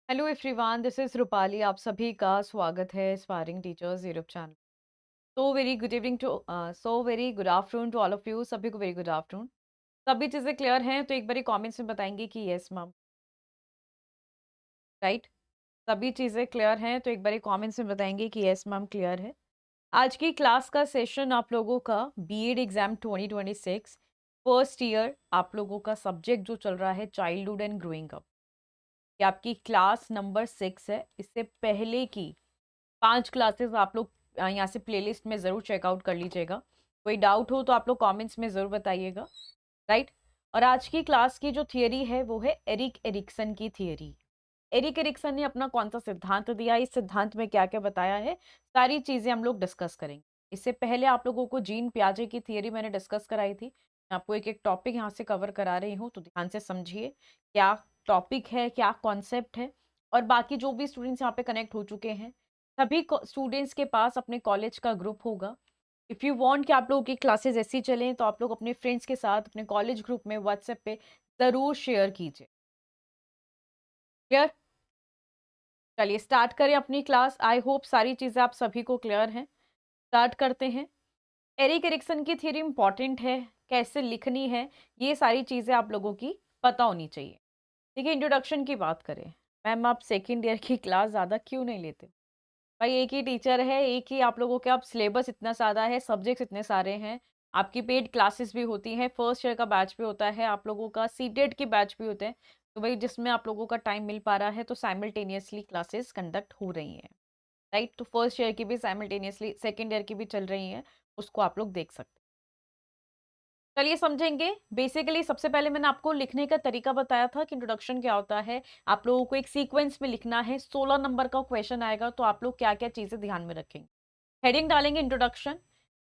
Hello everyone, this is Rupali. आप सभी का स्वागत है sparing teachers YouTube channel. So very good evening to very good afternoon to all of you. सभी को वेरी गुड आफ्टरनून। सभी चीज़ें क्लियर हैं तो एक बारी कमेंट्स में बताएंगे कि यस मैम, राइट। सभी चीज़ें क्लियर हैं तो एक बारी कमेंट्स में बताएंगे कि यस मैम क्लियर है। आज की क्लास का सेशन आप लोगों का बीएड एग्जाम 2026 फर्स्ट ईयर आप लोगों का सब्जेक्ट जो चल रहा है चाइल्डहुड एंड ग्रोइंग अप। ये आपकी क्लास नंबर 6 है। इससे पहले की 5 क्लासेस आप लोग यहाँ से प्लेलिस्ट में ज़रूर चेकआउट कर लीजिएगा। कोई डाउट हो तो आप लोग कमेंट्स में ज़रूर बताइएगा, राइट। और आज की क्लास की जो थियरी है वो है एरिक एरिक्सन की थियरी। एरिक एरिक्सन ने अपना कौन सा सिद्धांत दिया, इस सिद्धांत में क्या क्या बताया है, सारी चीज़ें हम लोग डिस्कस करेंगे। इससे पहले आप लोगों को जीन पियाजे की थियरी मैंने डिस्कस कराई थी। मैं आपको एक एक टॉपिक यहाँ से कवर करा रही हूँ, तो ध्यान से समझिए क्या टॉपिक है, क्या कॉन्सेप्ट है। और बाकी जो भी स्टूडेंट्स यहाँ पे कनेक्ट हो चुके हैं, सभी स्टूडेंट्स के पास अपने कॉलेज का ग्रुप होगा। इफ़ यू वांट कि आप लोगों की क्लासेस ऐसी चलें तो आप लोग अपने फ्रेंड्स के साथ अपने कॉलेज ग्रुप में व्हाट्सएप पे ज़रूर शेयर कीजिए। क्लियर? चलिए स्टार्ट करें अपनी क्लास। आई होप सारी चीज़ें आप सभी को क्लियर हैं। स्टार्ट करते हैं। एरिक एरिक्सन की थ्योरी इंपॉर्टेंट है, कैसे लिखनी है, ये सारी चीज़ें आप लोगों की पता होनी चाहिए। देखिए, इंट्रोडक्शन की बात करें, मैम आप सेकेंड ईयर की क्लास ज़्यादा क्यों नहीं लेते? भाई एक ही टीचर है, एक ही आप लोगों का अब सिलेबस इतना ज़्यादा है, सब्जेक्ट्स इतने सारे हैं, आपकी पेड क्लासेस भी होती हैं, फर्स्ट ईयर का बैच भी होता है, आप लोगों का सीटेट की बैच भी होते हैं। तो भाई जिसमें आप लोगों का टाइम मिल पा रहा है तो साइमल्टेनियसली क्लासेस कंडक्ट हो रही हैं, राइट। तो फर्स्ट ईयर की भी साइमल्टेनियसली सेकेंड ईयर की भी चल रही हैं, उसको आप लोग देख सकते हैं। चलिए समझेंगे। बेसिकली सबसे पहले मैंने आपको लिखने का तरीका बताया था कि इंट्रोडक्शन क्या होता है। आप लोगों को एक सीक्वेंस में लिखना है, 16 नंबर का क्वेश्चन आएगा, तो आप लोग क्या क्या चीजें ध्यान में रखेंगे। हेडिंग डालेंगे इंट्रोडक्शन।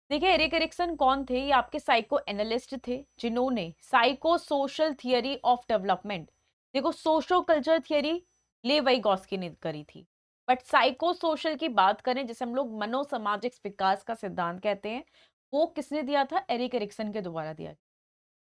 देखिए, एरिक एरिक्सन कौन थे? ये आपके साइको एनालिस्ट थे जिन्होंने psycho social theory of development, देखो सोशो कल्चर थियरी ले वाइगॉस्की ने करी थी, बट साइको सोशल की बात करें जिसे हम लोग मनोसामाजिक विकास का सिद्धांत कहते हैं, वो किसने दिया था? एरिक एरिक्सन के द्वारा दिया।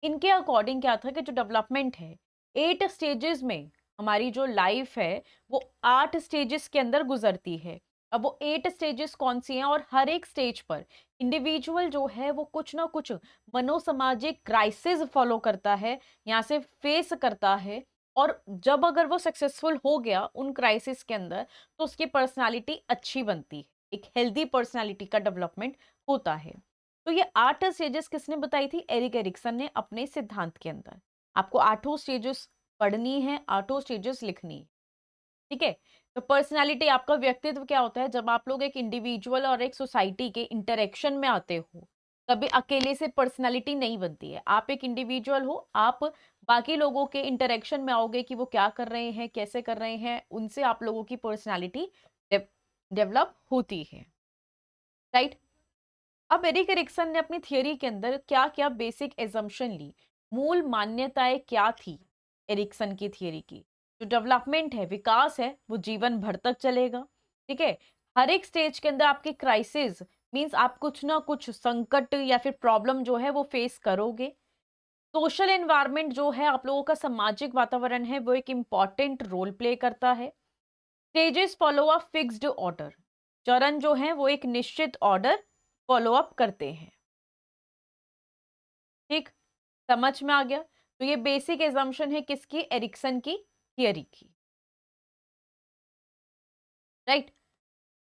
इनके अकॉर्डिंग क्या था कि जो डेवलपमेंट है 8 स्टेजेस में, हमारी जो लाइफ है वो 8 स्टेजेस के अंदर गुजरती है। अब वो 8 स्टेजेस कौन सी हैं, और हर एक स्टेज पर इंडिविजुअल जो है वो कुछ ना कुछ मनोसामाजिक क्राइसिस फॉलो करता है, यहाँ से फेस करता है। और जब अगर वो सक्सेसफुल हो गया उन क्राइसिस के अंदर, तो उसकी पर्सनालिटी अच्छी बनती है, एक हेल्दी पर्सनालिटी का डेवलपमेंट होता है। तो ये 8 स्टेजेस किसने बताई थी? एरिक एरिक्सन ने अपने सिद्धांत के अंदर। आपको 8 स्टेजेस पढ़नी है, 8 स्टेजेस लिखनी है, ठीक है। तो पर्सनालिटी, आपका व्यक्तित्व क्या होता है? जब आप लोग एक इंडिविजुअल और एक सोसाइटी के इंटरेक्शन में आते हो, कभी अकेले से पर्सनालिटी नहीं बनती है। आप एक इंडिविजुअल हो, आप बाकी लोगों के इंटरेक्शन में आओगे कि वो क्या कर रहे हैं, कैसे कर रहे हैं, उनसे आप लोगों की पर्सनालिटी डेवलप होती है, राइट। अब एरिक एरिक्सन ने अपनी थियरी के अंदर क्या क्या बेसिक एजम्पशन ली, मूल मान्यताएं क्या थी एरिक्सन की थियरी की? जो डेवलपमेंट है, विकास है, वो जीवन भर तक चलेगा, ठीक है। हर एक स्टेज के अंदर आपके क्राइसिस मींस आप कुछ ना कुछ संकट या फिर प्रॉब्लम जो है वो फेस करोगे। सोशल एनवायरनमेंट जो है, आप लोगों का सामाजिक वातावरण है, वो एक इंपॉर्टेंट रोल प्ले करता है। Stages follow a fixed order, चरण जो है वो एक निश्चित ऑर्डर फॉलो अप करते हैं, ठीक। समझ में आ गया? तो ये बेसिक एजम्पशन है किसकी? एरिक्सन की थियरी की, राइट।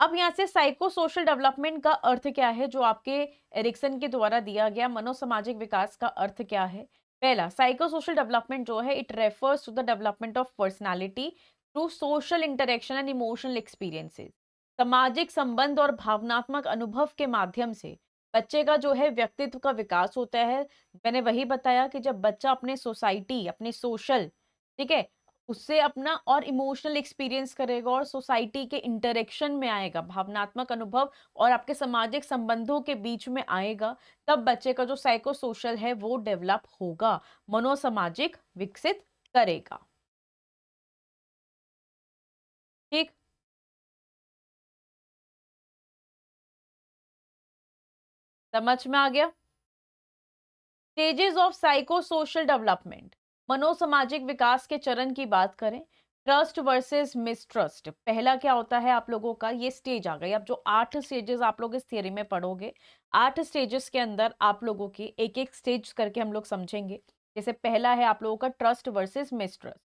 अब यहाँ से साइको सोशल डेवलपमेंट का अर्थ क्या है, जो आपके एरिक्सन के द्वारा दिया गया मनोसामाजिक विकास का अर्थ क्या है? पहला, साइको सोशल डेवलपमेंट जो है, it refers to the development of personality through social interaction and emotional experiences. सामाजिक संबंध और भावनात्मक अनुभव के माध्यम से बच्चे का जो है व्यक्तित्व का विकास होता है। मैंने वही बताया कि जब बच्चा अपने सोसाइटी, अपने सोशल, ठीक है, उससे अपना और इमोशनल एक्सपीरियंस करेगा और सोसाइटी के इंटरेक्शन में आएगा, भावनात्मक अनुभव और आपके सामाजिक संबंधों के बीच में आएगा, तब बच्चे का जो साइको सोशल है वो डेवलप होगा, मनोसामाजिक विकसित करेगा, ठीक। समझ में आ गया? Stages of psychosocial development, मनोसामाजिक विकास के चरण की बात करें, ट्रस्ट वर्सेस मिसट्रस्ट, पहला क्या होता है आप लोगों का, ये स्टेज आ गई। अब जो 8 स्टेजेस आप लोग इस थियरी में पढ़ोगे, 8 स्टेजेस के अंदर आप लोगों की एक एक स्टेज करके हम लोग समझेंगे। जैसे पहला है आप लोगों का ट्रस्ट वर्सेस मिसट्रस्ट,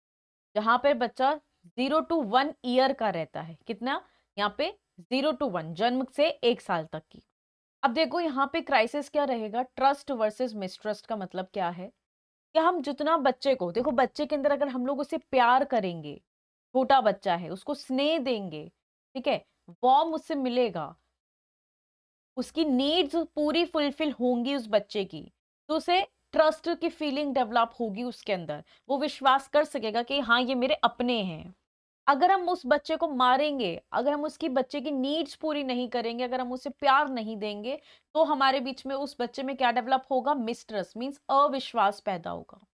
जहां पे बच्चा 0 to 1 ईयर का रहता है। कितना? यहाँ पे 0 to 1, जन्म से 1 साल तक की। अब देखो यहाँ पे क्राइसिस क्या रहेगा, ट्रस्ट वर्सेस मिसट्रस्ट का मतलब क्या है कि हम जितना बच्चे को, देखो बच्चे के अंदर अगर हम लोग उसे प्यार करेंगे, छोटा बच्चा है उसको स्नेह देंगे, ठीक है, वार्म उससे मिलेगा, उसकी नीड्स पूरी फुलफिल होंगी उस बच्चे की, तो उसे ट्रस्ट की फीलिंग डेवलप होगी उसके अंदर, वो विश्वास कर सकेगा कि हाँ ये मेरे अपने हैं। अगर हम उस बच्चे को मारेंगे, अगर हम उसकी बच्चे की नीड्स पूरी नहीं करेंगे, अगर हम उसे प्यार नहीं देंगे, तो हमारे बीच में उस बच्चे में क्या डेवलप होगा, मिसट्रस्ट मीन्स अविश्वास पैदा होगा।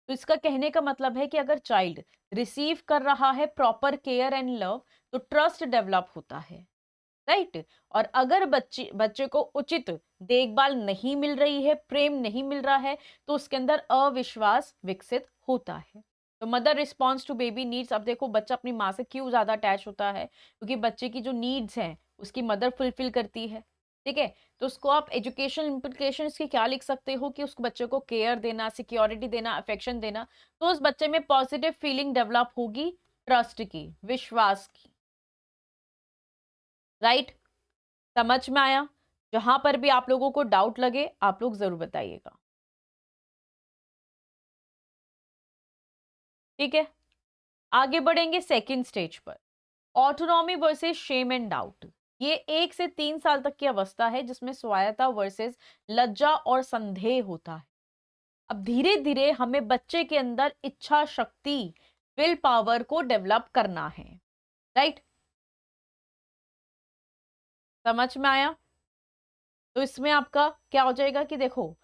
तो इसका कहने का मतलब है कि अगर चाइल्ड रिसीव कर रहा है प्रॉपर केयर एंड लव, तो ट्रस्ट डेवलप होता है, राइट। और अगर बच्चे बच्चे को उचित देखभाल नहीं मिल रही है, प्रेम नहीं मिल रहा है, तो उसके अंदर अविश्वास विकसित होता है। तो mother response to baby needs, अब देखो बच्चा अपनी माँ से क्यों ज्यादा अटैच होता है, क्योंकि बच्चे की जो नीड्स हैं उसकी मदर फुलफिल करती है, ठीक है। तो उसको आप एजुकेशन इम्प्लीकेशन इसके क्या लिख सकते हो कि उस बच्चे को केयर देना, सिक्योरिटी देना, अफेक्शन देना, तो उस बच्चे में पॉजिटिव फीलिंग डेवलप होगी, ट्रस्ट की, विश्वास की, राइट। समझ में आया? जहां पर भी आप लोगों को डाउट लगे आप लोग जरूर बताइएगा, ठीक है। आगे बढ़ेंगे सेकंड स्टेज पर, autonomy versus shame and doubt. ये 1 से 3 साल तक की अवस्था है जिसमें स्वायत्ता वर्सेस लज्जा और संदेह होता है। अब धीरे धीरे हमें बच्चे के अंदर इच्छा शक्ति, विल पावर को डेवलप करना है, राइट। समझ में आया? तो इसमें आपका क्या हो जाएगा कि देखो,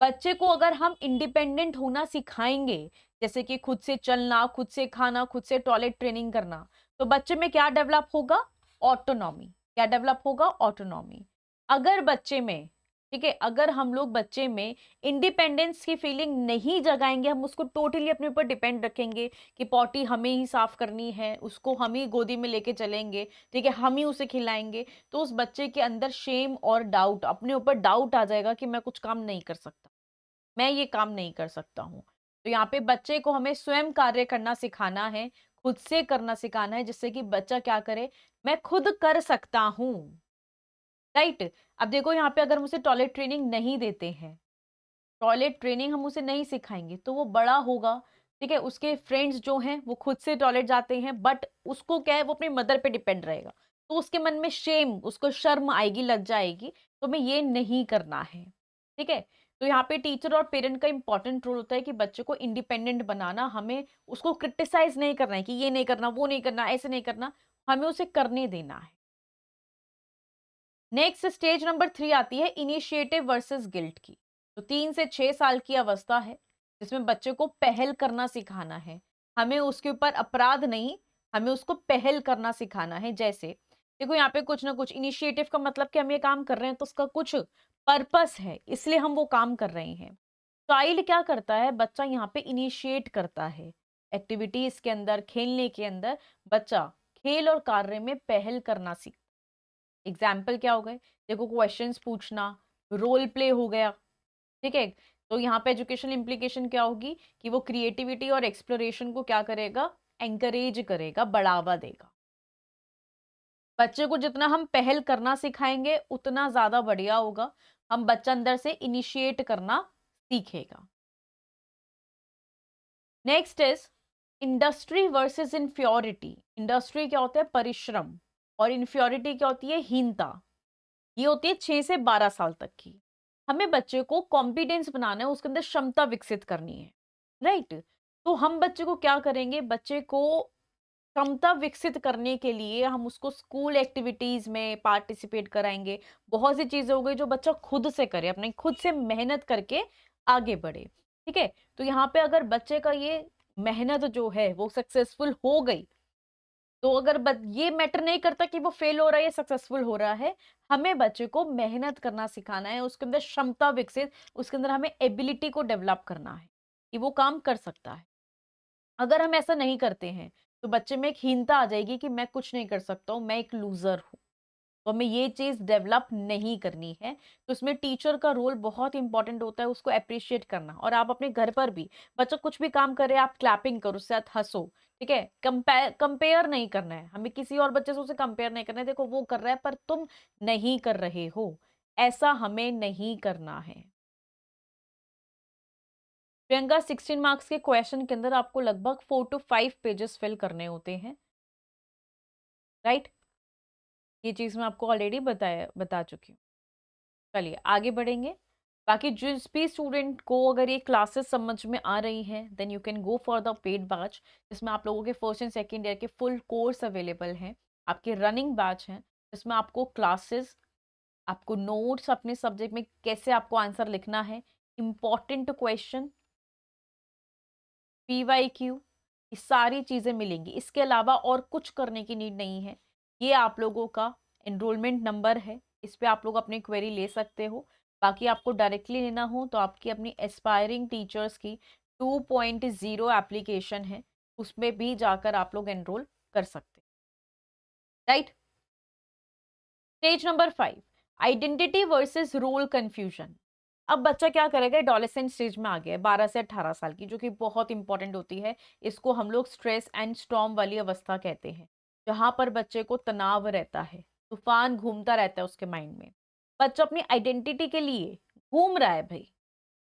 बच्चे को अगर हम इंडिपेंडेंट होना सिखाएंगे, जैसे कि खुद से चलना, खुद से खाना, खुद से टॉयलेट ट्रेनिंग करना, तो बच्चे में क्या डेवलप होगा, ऑटोनॉमी। क्या डेवलप होगा, ऑटोनॉमी। अगर बच्चे में, ठीक है, अगर हम लोग बच्चे में इंडिपेंडेंस की फीलिंग नहीं जगाएंगे, हम उसको टोटली अपने ऊपर डिपेंड रखेंगे कि पॉटी हमें ही साफ करनी है, उसको हम ही गोदी में लेके चलेंगे, ठीक है, हम ही उसे खिलाएंगे, तो उस बच्चे के अंदर शेम और डाउट, अपने ऊपर डाउट आ जाएगा कि मैं कुछ काम नहीं कर सकता, मैं ये काम नहीं कर सकता हूँ। तो यहाँ पे बच्चे को हमें स्वयं कार्य करना सिखाना है, खुद से करना सिखाना है, जिससे कि बच्चा क्या करे, मैं खुद कर सकता हूँ, राइट। अब देखो यहाँ पे अगर हम उसे टॉयलेट ट्रेनिंग नहीं देते हैं, टॉयलेट ट्रेनिंग हम उसे नहीं सिखाएंगे, तो वो बड़ा होगा, ठीक है, उसके फ्रेंड्स जो हैं वो खुद से टॉयलेट जाते हैं, बट उसको क्या है, वो अपनी मदर पे डिपेंड रहेगा, तो उसके मन में शेम, उसको शर्म आएगी, लज्जा आएगी, तो हमें ये नहीं करना है, ठीक है। तो यहाँ पे टीचर और पेरेंट का इंपॉर्टेंट रोल होता है कि बच्चे को इंडिपेंडेंट बनाना, हमें उसको क्रिटिसाइज नहीं करना है कि ये नहीं करना, वो नहीं करना, ऐसे नहीं करना, हमें उसे करने देना है। नेक्स्ट स्टेज नंबर 3 आती है इनिशिएटिव वर्सेस गिल्ट की। तो 3 से 6 साल की अवस्था है जिसमें बच्चे को पहल करना सिखाना है, हमें उसके ऊपर अपराध नहीं, हमें उसको पहल करना सिखाना है। जैसे देखो यहाँ पे कुछ ना कुछ इनिशिएटिव का मतलब कि हम ये काम कर रहे हैं तो उसका कुछ पर्पस है, इसलिए हम वो काम कर रहे हैं। चाइल्ड क्या करता है, बच्चा यहाँ पे इनिशिएट करता है एक्टिविटीज के अंदर, खेलने के अंदर, बच्चा खेल और कार्य में पहल करना सीखता है। एग्जाम्पल क्या हो गए, देखो क्वेश्चंस पूछना, रोल प्ले हो गया, ठीक है। तो यहाँ पे एजुकेशनल इम्प्लीकेशन क्या होगी कि वो क्रिएटिविटी और एक्सप्लोरेशन को क्या करेगा, एंकरेज करेगा, बढ़ावा देगा। बच्चे को जितना हम पहल करना सिखाएंगे उतना ज्यादा बढ़िया होगा, हम बच्चा अंदर से इनिशिएट करना सीखेगा। Next is industry versus inferiority. Industry क्या होता है, परिश्रम, और इंफ्योरिटी क्या होती है, हीनता। ये होती है 6 से 12 साल तक की। हमें बच्चे को कॉम्पिटेंस बनाना है, उसके अंदर क्षमता विकसित करनी है, राइट। तो हम बच्चे को क्या करेंगे, बच्चे को क्षमता विकसित करने के लिए हम उसको स्कूल एक्टिविटीज में पार्टिसिपेट कराएंगे। बहुत सी चीजें हो गई जो बच्चा खुद से करे, अपने खुद से मेहनत करके आगे बढ़े, ठीक है। तो यहाँ पे अगर बच्चे का ये मेहनत जो है वो सक्सेसफुल हो गई, तो अगर ये मैटर नहीं करता कि वो फेल हो रहा है या सक्सेसफुल हो रहा है, हमें बच्चे को मेहनत करना सिखाना है, उसके अंदर क्षमता विकसित, उसके अंदर हमें एबिलिटी को डेवलप करना है कि वो काम कर सकता है। अगर हम ऐसा नहीं करते हैं तो बच्चे में एक हीनता आ जाएगी कि मैं कुछ नहीं कर सकता हूँ, मैं एक लूजर हूँ, तो हमें ये चीज डेवलप नहीं करनी है। तो इसमें टीचर का रोल बहुत इंपॉर्टेंट होता है, उसको अप्रिशिएट करना। और आप अपने घर पर भी बच्चा कुछ भी काम करे, आप क्लैपिंग करो, उसके साथ हंसो, ठीक है। कंपेयर नहीं करना है, हमें किसी और बच्चे से उसे कंपेयर नहीं करना है, देखो वो कर रहा है पर तुम नहीं कर रहे हो, ऐसा हमें नहीं करना है। प्रियंका, 16 मार्क्स के क्वेश्चन के अंदर आपको लगभग 4 to 5 पेजेस फिल करने होते हैं, राइट। ये चीज मैं आपको ऑलरेडी बता चुकी हूँ। चलिए आगे बढ़ेंगे। बाकी जिस भी स्टूडेंट को अगर ये क्लासेस समझ में आ रही हैं, then you can go for the paid batch, जिसमें आप लोगों के फर्स्ट एंड सेकेंड ईयर के फुल कोर्स अवेलेबल हैं। आपके रनिंग बैच हैं, जिसमें आपको क्लासेस, आपको नोट्स, अपने सब्जेक्ट में कैसे आपको आंसर लिखना है, इम्पॉर्टेंट क्वेश्चन, PYQ, ये सारी चीज़ें मिलेंगी। इसके अलावा और कुछ करने की नीड नहीं है। ये आप लोगों का एनरोलमेंट नंबर है, इस पे आप लोग अपनी क्वेरी ले सकते हो। बाकी आपको डायरेक्टली लेना हो तो आपकी अपनी एस्पायरिंग टीचर्स की 2.0 एप्लीकेशन है, उसमें भी जाकर आप लोग एनरोल कर सकते हैं, right. Stage number 5, identity versus role confusion. अब बच्चा क्या करेगा, एडोलेसेंट स्टेज में आ गया है, 12 से 18 साल की, जो कि बहुत इंपॉर्टेंट होती है। इसको हम लोग स्ट्रेस एंड स्टॉर्म वाली अवस्था कहते हैं, जहां पर बच्चे को तनाव रहता है, तूफान घूमता रहता है उसके माइंड में। बच्चा अपनी आइडेंटिटी के लिए घूम रहा है भाई,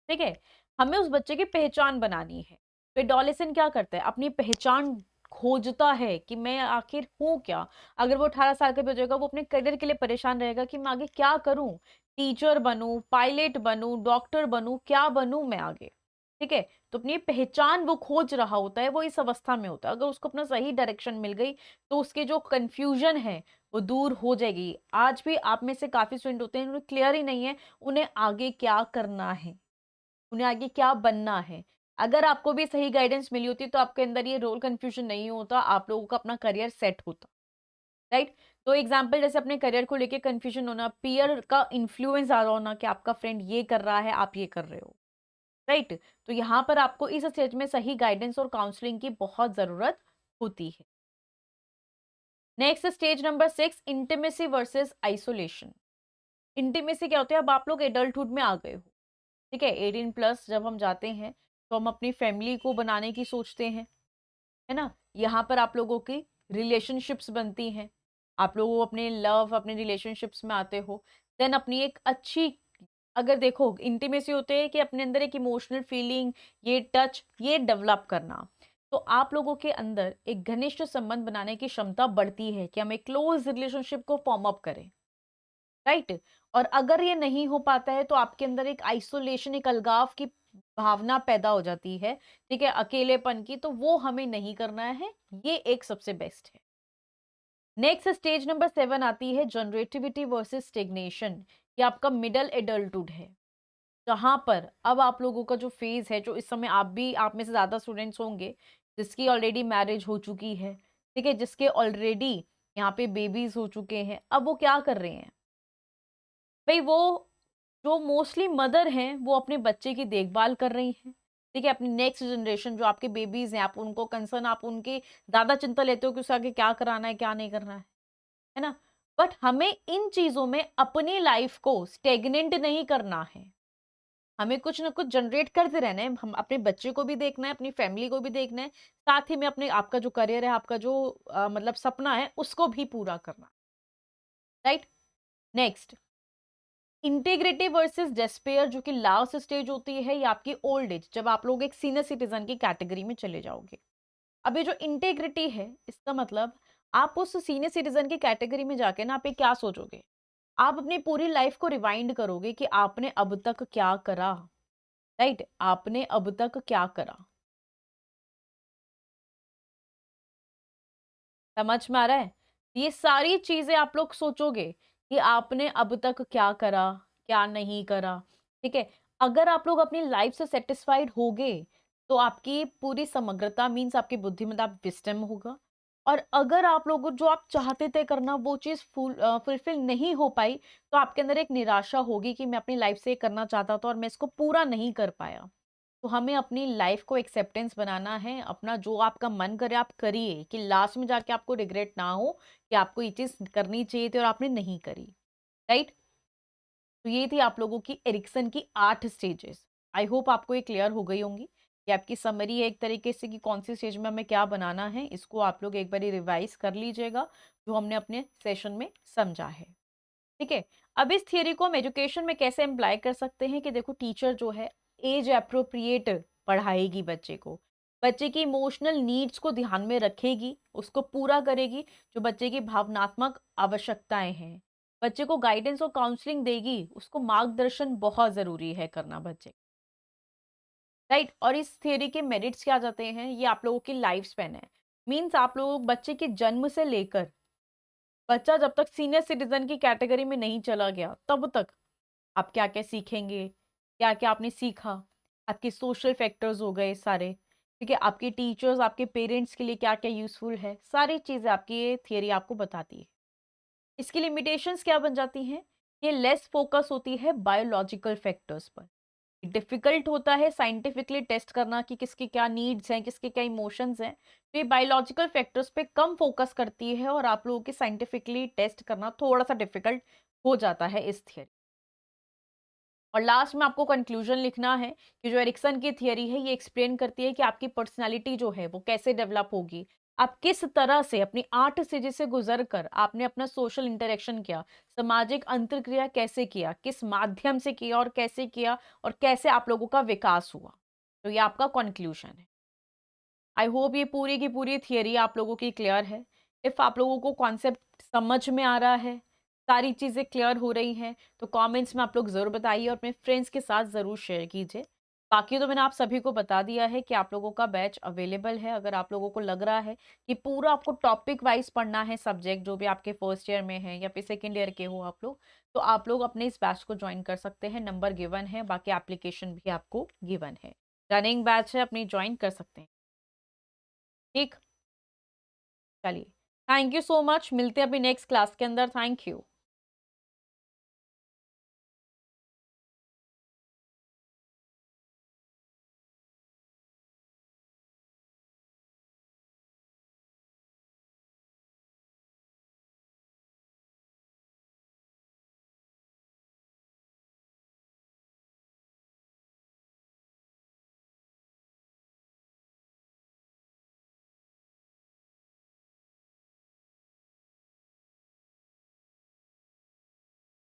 ठीक है। हमें उस बच्चे की पहचान बनानी है। तो एडोलेसेंट क्या करता है, अपनी पहचान खोजता है कि मैं आखिर हूँ क्या। अगर वो 18 साल का भी हो जाएगा, वो अपने करियर के लिए परेशान रहेगा कि मैं आगे क्या करूं, टीचर बनूं, पायलट बनूं, डॉक्टर बनूं, क्या बनूं मैं आगे, ठीक है। तो अपनी पहचान वो खोज रहा होता है, वो इस अवस्था में होता है। अगर उसको अपना सही डायरेक्शन मिल गई तो उसके जो कंफ्यूजन है वो दूर हो जाएगी। आज भी आप में से काफी स्टूडेंट होते हैं, उन्हें क्लियर ही नहीं है उन्हें आगे क्या करना है, उन्हें आगे क्या बनना है। अगर आपको भी सही गाइडेंस मिली होती तो आपके अंदर ये रोल कंफ्यूजन नहीं होता, आप लोगों का अपना करियर सेट होता, राइट। तो एग्जाम्पल जैसे अपने करियर को लेके कंफ्यूजन होना, पीयर का इन्फ्लुएंस आ रहा होना कि आपका फ्रेंड ये कर रहा है, आप ये कर रहे हो, राइट। तो यहाँ पर आपको इस स्टेज में सही गाइडेंस और काउंसलिंग की बहुत जरूरत होती है। Next stage number 6, intimacy versus isolation. Intimacy क्या होता है, अब आप लोग एडल्टहुड में आ गए हो, ठीक है। 18+ जब हम जाते हैं तो हम अपनी फैमिली को बनाने की सोचते हैं, है ना। यहाँ पर आप लोगों की रिलेशनशिप्स बनती हैं, आप लोगों अपने लव, अपने रिलेशनशिप्स में आते हो। देन अपनी एक अच्छी, अगर देखो इंटीमेसी होते हैं कि अपने अंदर एक इमोशनल फीलिंग, ये टच, ये डेवलप करना। तो आप लोगों के अंदर एक घनिष्ठ संबंध बनाने की क्षमता बढ़ती है कि हम एक क्लोज रिलेशनशिप को फॉर्म अप करें, राइट। और अगर ये नहीं हो पाता है तो आपके अंदर एक आइसोलेशन, एक अलगाव की भावना पैदा हो जाती है, ठीक है, अकेलेपन की। तो वो हमें नहीं करना है, ये एक सबसे बेस्ट है। नेक्स्ट स्टेज नंबर 7 आती है जनरेटिविटी वर्सेस स्टेग्नेशन। ये आपका मिडल एडल्टहुड है, जहां पर अब आप लोगों का जो फेज है, जो इस समय आप में से ज्यादा स्टूडेंट्स होंगे जिसकी ऑलरेडी मैरिज हो चुकी है, ठीक है, जिसके ऑलरेडी यहाँ पे बेबीज हो चुके हैं। अब वो क्या कर रहे हैं भाई, वो जो मोस्टली मदर हैं वो अपने बच्चे की देखभाल कर रही हैं, ठीक है। अपनी नेक्स्ट जनरेशन जो आपके बेबीज हैं, आप उनको कंसर्न, आप उनकी ज्यादा चिंता लेते हो कि उसके आगे क्या कराना है, क्या नहीं करना है ना। बट हमें इन चीजों में अपनी लाइफ को स्टेगनेंट नहीं करना है, हमें कुछ ना कुछ जनरेट करते रहना है। हम अपने बच्चे को भी देखना है, अपनी फैमिली को भी देखना है, साथ ही में अपने आपका जो करियर है, आपका जो मतलब सपना है, उसको भी पूरा करना, right. Next, integrity versus despair, जो कि लास्ट स्टेज होती है, ये आपकी ओल्ड एज, जब आप लोग एक सीनियर सिटीजन की कैटेगरी में चले जाओगे। अब ये जो इंटीग्रिटी है, इसका मतलब आप उस सीनियर सिटीजन की कैटेगरी में जाके ना आप ये क्या सोचोगे, आप अपनी पूरी लाइफ को रिवाइंड करोगे कि आपने अब तक क्या करा, राइट। आपने अब तक क्या करा, समझ में आ रहा है। ये सारी चीजें आप लोग सोचोगे कि आपने अब तक क्या करा, क्या नहीं करा, ठीक है। अगर आप लोग अपनी लाइफ से सेटिस्फाइड होगे तो आपकी पूरी समग्रता मीन्स आपकी बुद्धिमत्ता, विस्डम होगा। और अगर आप लोग जो आप चाहते थे करना वो चीज फुलफिल नहीं हो पाई, तो आपके अंदर एक निराशा होगी कि मैं अपनी लाइफ से ये करना चाहता था और मैं इसको पूरा नहीं कर पाया। तो हमें अपनी लाइफ को एक्सेप्टेंस बनाना है, अपना जो आपका मन करे आप करिए, कि लास्ट में जाके आपको रिग्रेट ना हो कि आपको ये चीज़ करनी चाहिए थी और आपने नहीं करी, राइट? तो ये थी आप लोगों की एरिक्सन की 8 स्टेजेस। आई होप आपको ये क्लियर हो गई होंगी। ये आपकी समरी है एक तरीके से कि कौन सी स्टेज में हमें क्या बनाना है। इसको आप लोग एक बारी रिवाइज कर लीजिएगा, जो हमने अपने सेशन में समझा है। ठीक है? अब इस थियरी को हम एजुकेशन में कैसे एम्प्लॉय कर सकते हैं कि देखो टीचर जो है एज एप्रोप्रिएट पढ़ाएगी बच्चे को। बच्चे की इमोशनल नीड्स को ध्यान में रखेगी, उसको पूरा करेगी, जो बच्चे की भावनात्मक आवश्यकताएं हैं। बच्चे को गाइडेंस और काउंसलिंग देगी, उसको मार्गदर्शन बहुत ज़रूरी है करना बच्चे, राइट? और इस थियरी के मेरिट्स क्या आ जाते हैं, ये आप लोगों की लाइफ स्पैन है। मीन्स आप लोग बच्चे के जन्म से लेकर बच्चा जब तक सीनियर सिटीजन की कैटेगरी में नहीं चला गया, तब तक आप क्या-क्या सीखेंगे, क्या-क्या आपने सीखा, आपके सोशल फैक्टर्स हो गए सारे, ठीक है? आपके टीचर्स, आपके पेरेंट्स के लिए क्या-क्या यूज़फुल है, सारी चीज़ें आपकी ये थियरी आपको बताती है। इसकी लिमिटेशंस क्या बन जाती हैं? ये लेस फोकस होती है बायोलॉजिकल फैक्टर्स पर। डिफ़िकल्ट होता है साइंटिफिकली टेस्ट करना कि किसकी क्या नीड्स हैं, किसके क्या इमोशंस हैं। तो ये बायोलॉजिकल फैक्टर्स पे कम फोकस करती है और आप लोगों के साइंटिफिकली टेस्ट करना थोड़ा-सा डिफ़िकल्ट हो जाता है इस थियरी। और लास्ट में आपको कंक्लूजन लिखना है कि जो एरिक्सन की थियरी है ये एक्सप्लेन करती है कि आपकी पर्सनैलिटी जो है वो कैसे डेवलप होगी। आप किस तरह से अपनी 8 स्टेजेस से गुजर कर आपने अपना सोशल इंटरेक्शन किया, सामाजिक अंतरक्रिया कैसे किया, किस माध्यम से किया और कैसे आप लोगों का विकास हुआ। तो ये आपका कंक्लूजन है। आई होप ये पूरी की पूरी थियरी आप लोगों की क्लियर है। इफ़ आप लोगों को कॉन्सेप्ट समझ में आ रहा है, सारी चीज़ें क्लियर हो रही हैं, तो कमेंट्स में आप लोग ज़रूर बताइए और अपने फ्रेंड्स के साथ ज़रूर शेयर कीजिए। बाकी तो मैंने आप सभी को बता दिया है कि आप लोगों का बैच अवेलेबल है। अगर आप लोगों को लग रहा है कि पूरा आपको टॉपिक वाइज़ पढ़ना है सब्जेक्ट जो भी आपके फर्स्ट ईयर में है या फिर सेकंड ईयर के हो आप लोग, तो आप लोग अपने इस बैच को जॉइन कर सकते हैं। नंबर गिवन है, बाकी एप्लीकेशन भी आपको गिवन है। रनिंग बैच है, अपनी जॉइन कर सकते हैं। ठीक, चलिए, थैंक यू सो मच। मिलते हैं अभी नेक्स्ट क्लास के अंदर। Thank you.